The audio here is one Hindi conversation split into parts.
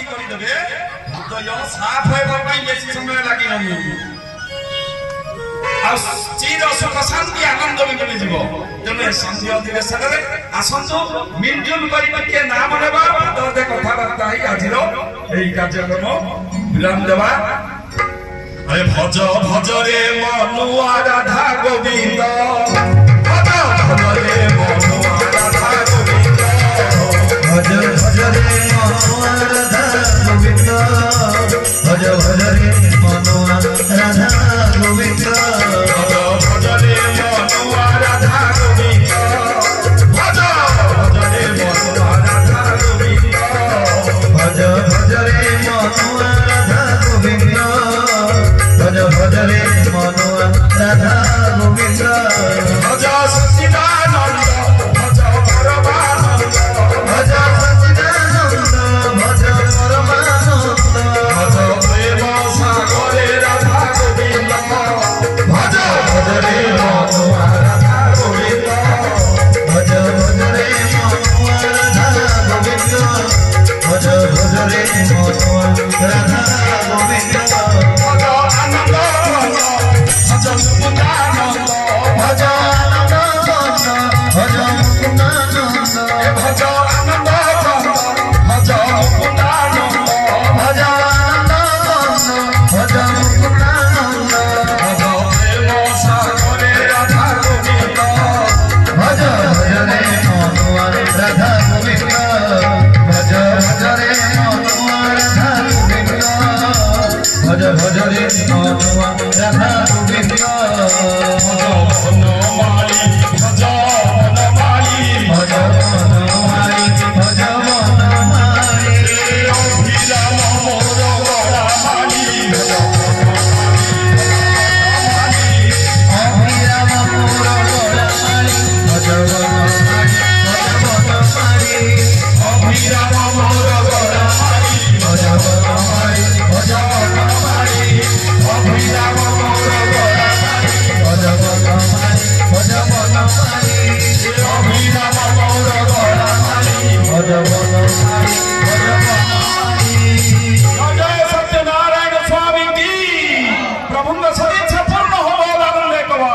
निष्पत्ति करदेवे हृदय साफ होगा बेसी समय लगे चिर सुख शांति आनंद भी मिलଯିव तेणु संधि अधिवेशन आसतु मिलजुल कर नाम नेबा पदे कथबार्ता आज कार्यक्रम विराम देवा। अरे भज भज रे मनुआ राधा गोविंद भज भज रे मनुआ राधा गोविंद भज भज रे मनुआ राधा गोविंद भज भज रे मनुआ राधा गोविंद भज भज रे मनुआ राधा गोविंद भज भज रे मनुआ राधा गोविंद भज भज रे मनुआ राधा गोविंद भज भज रे मनुआ राधा गोविंद भज सच्चिदानंद भज परमानंद भज सच्चिदानंद भज परमानंद भज प्रेम सागरे राधा गोविंद भज भज रे मनुआ राधा गोविंद भज भज रे मनुआ राधा गोविंद भज भज रे मनुआ राधा गोविंद भज आनंद भज मुकुंदानंद भज आनंद भज मुकुंदानंद भज आनंद भज मुकुंदानंद भज आनंद भज मुकुंदानंद भज प्रेम सागरे राधा गोविंद भज भज रे मनुआ राधा गोविंद भज भज रे मनुआ राधा गोविंद भज भज रे मनुआ राधा गोविंद भज वनमाली भज वनमाली भज वनमाली भज वनमाली अभिराम मोर गलामाली भज अभिराम मोर गलामाली भज वनमाली अभिराम मोर गलामाली भज वनमाली भज वनमाली अभिराम मोर गलामाली भज वनमाली भज वनमाली अभिराम मोर गलामाली भज वनमाली भज वनमाली। जय सत्यनारायण स्वामी की प्रभुंग सदीक्षा पूर्ण हो आनंद कवा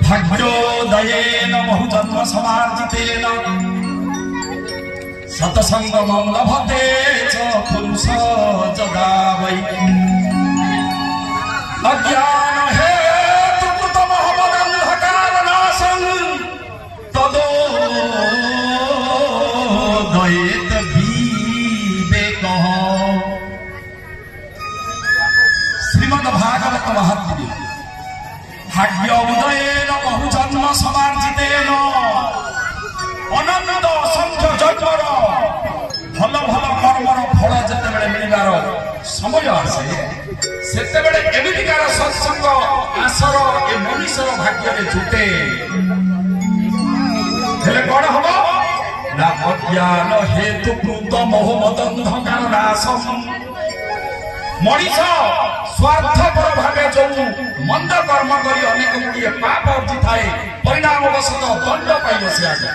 भाग्योदयेन बहुजन्म समार्जितेन सतसंगमं लभते च पुरुष जदा वै अज्ञान हेतु कृतमहमदन्धकारनाशं तदोदयेत विवेकः। श्रीमद्भागवत महात्म्य भाग्य उदयेन बहुजन्म समार्जितेन अनंत असंख्य जन्मर भल भल कर्मर फल जेतेबेले मिलिबार समय आसे सेतेबेले एमितिकार सत्संग आसर ए मनुष्यर भाग्य रे जुटे हेले कोन हबो ना अज्ञान हेतु कृत मोह मद अंधकार नाशम मनीष स्वार्थपर भावे जो मंद कर्म करी अनेक गुड़िए पाप अर्जी थाए परिणामवशत दंड पाइले से आगे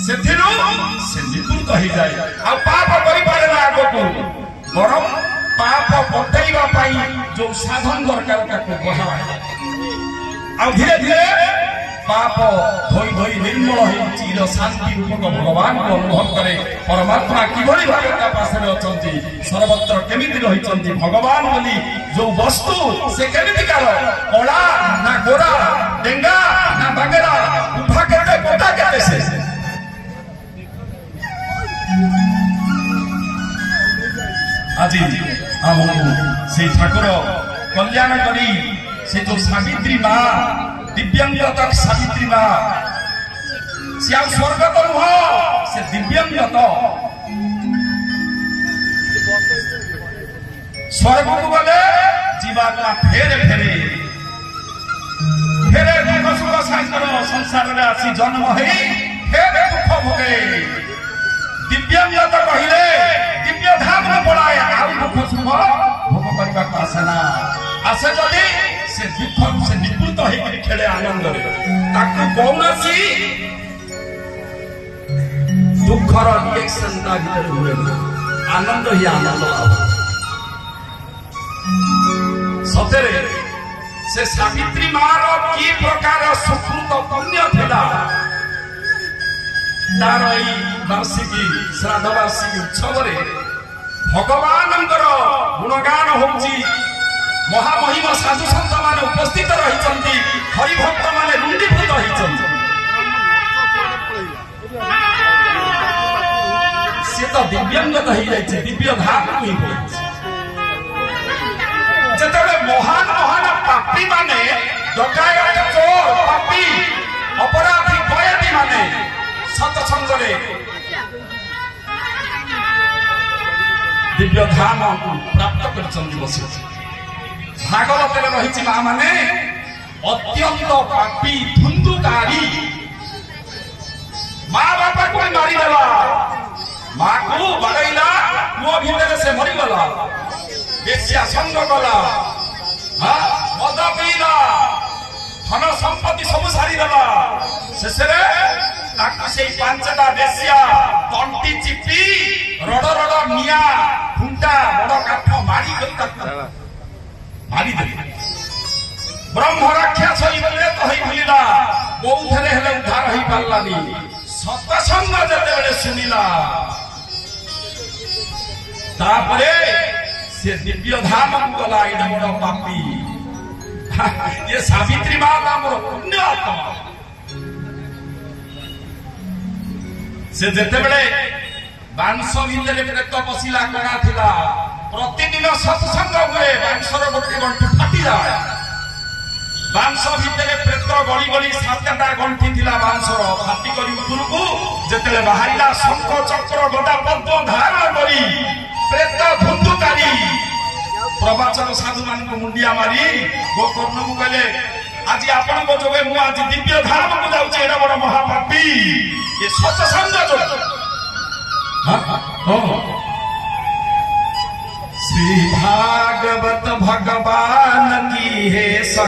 से निवृत्त हो जाए आ पाप करि पारे ना आगो बरम पाप बटैबा पाई जो साधन दरकार ताको बढ़ावा आ धीरे धीरे पाप धोई धोई निर्मल हो चिर शांति रूपक भगवान को अनुभव करे परमात्मा किभली भावे ता पासे अछंती सर्वत्र केमिति रहिचंती भगवान बोली जो वस्तु से केमिति कार कला ना गोरा डेंगा ना बागेरा उठा केते कोटा केते से আজি আমକୁ से ठाकुर कल्याण करी से जो सावित्री मां दिव्यांग तक सावित्री मां से स्वर्ग तो नुह से दिव्यांग तो स्वर्ग को गले जीवात्मा फेरे फेरे फेरे दुख सुख सागर संसार में आसी जन्म है फेरे दुख भोगे दिव्यांग तो कहले दिव्य धाम में पड़ाए आउ दुख सुख भोग करबा आसे ना आसे जदि से दुख से निवृत्त होकर खेले आनंद ताकू कौन सी दुखर रिएक्शन ता भीतर हुए आनंद ही आनंद सतरे से सावित्री मार की प्रकार सुकृत पुण्य थिला तार एई वार्षिकी श्राद्ध वार्षिकी उत्सव भगवानंकर गुणगान होउची महामहिम साधु संत माने उपस्थित रहिचंती हरिभक्त माने रुंडीभूत होइचंती से तो दिव्यांगत हो जाइए दिव्य धाम ही हो जतबे महान महान पापी माने डकायत चोर पापी अपराधी कयदी माने सत्संग रे दिव्य धाम प्राप्त करछन्ति बसी भागवत रे रहिछि मा माने अत्यंत पापी धुंदुकारी माँ बापा को मारी देला माँ को बड़ैला मुह भीतर से मरी गला बेश्या संग गला मद पीला धन संपत्ति सब सारी देला शेषरे ताकू से पांचटा बेश्या तंटी चिपी रड रड निया खुंटा बड़ काठ मारी मारी दे ब्रह्म राक्षस होइबले तो होई भलिला बहुथरे हेले उद्धार होई पारलानी सत्संग जते सुनिला तापरे से दिव्य धाम को गला एडा बड़ पापी ये सावित्री माता मोर पुण्य आत्मा से जते बेले बांस भितर प्रेत बसिला कणा थिला प्रतिदिन सत्संग हुए बांसर गोटे गंठी फाटी जाए बांस भितर प्रेत गली गली सातटा गंठी थिला बांसर फाटी गली उपरकू जेतेले बाहरिला शंख चक्र गदा पद्म धारण करी प्रेत धुंदुकारी प्रवचन साधु मान को मुंडिया मारी गोकर्ण को कहले आज आपण को जोगे मु आज दिव्य धाम को जाउचे एरा बड़ महापापी ये सत्संग जो श्री भागवत भगवान की है